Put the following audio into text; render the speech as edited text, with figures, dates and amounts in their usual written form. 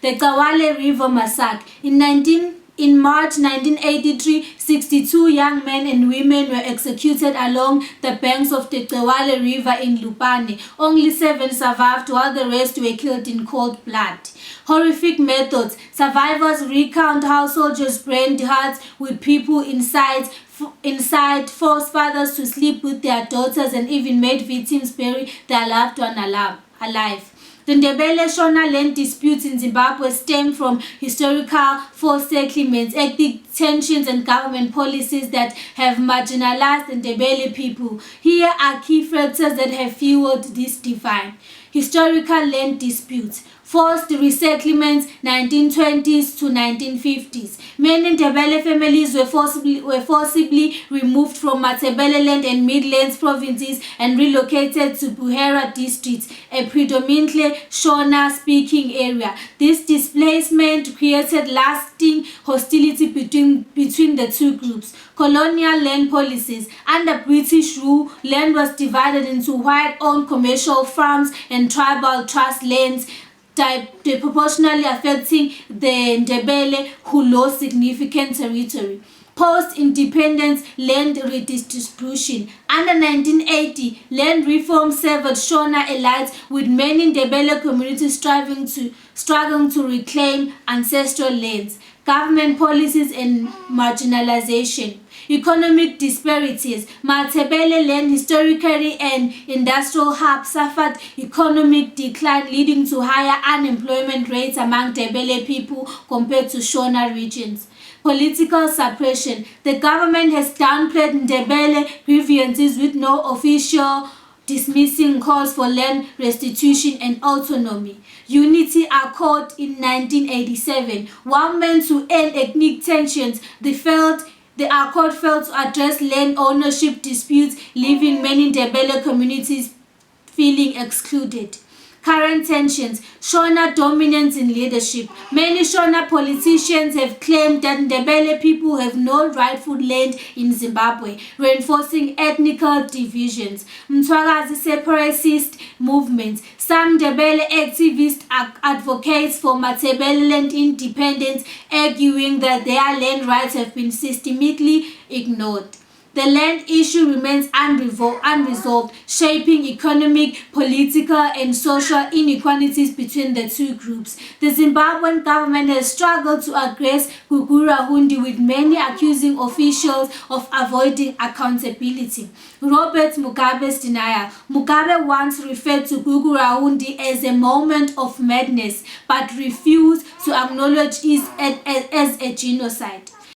the Kawale River Massacre. In March 1983, 62 young men and women were executed along the banks of the Kawale River in Lupane. Only 7 survived while the rest were killed in cold blood. Horrific methods. Survivors recount how soldiers burned huts with people inside, forced fathers to sleep with their daughters, and even made victims bury their loved one alive. The Ndebele Shona land disputes in Zimbabwe stem from historical forced settlements, ethnic tensions, and government policies that have marginalized the Ndebele people. Here are key factors that have fueled this divide. Historical land disputes. Forced resettlements 1920s to 1950s. Many Ndebele families were forcibly removed from Matabeleland and Midlands provinces and relocated to Buhera districts, a predominantly Shona-speaking area. This displacement created lasting hostility between the two groups. Colonial land policies. Under British rule, land was divided into white-owned commercial farms and tribal trust lands, disproportionately affecting the Ndebele, who lost significant territory. Post-independence land redistribution. Under 1980, land reform severed Shona elites, with many Ndebele communities struggling to reclaim ancestral lands. Government policies and marginalization. Economic disparities. Matabele land, historically an industrial hub, suffered economic decline, leading to higher unemployment rates among Ndebele people compared to Shona regions. Political suppression. The government has downplayed Ndebele grievances with no official dismissing calls for land restitution and autonomy. Unity Accord in 1987. While meant to end ethnic tensions, the accord failed to address land ownership disputes, leaving many Ndebele communities feeling excluded. Current tensions. Shona dominance in leadership. Many Shona politicians have claimed that Ndebele people have no rightful land in Zimbabwe, reinforcing ethnical divisions. Mtwakazi separatist movements. Some Ndebele activists advocates for Matabeleland independence, arguing that their land rights have been systematically ignored. The land issue remains unresolved, shaping economic, political, and social inequalities between the two groups. The Zimbabwean government has struggled to address Gugurahundi, with many accusing officials of avoiding accountability. Robert Mugabe's denial. Mugabe once referred to Gugurahundi as a moment of madness, but refused to acknowledge it as a genocide.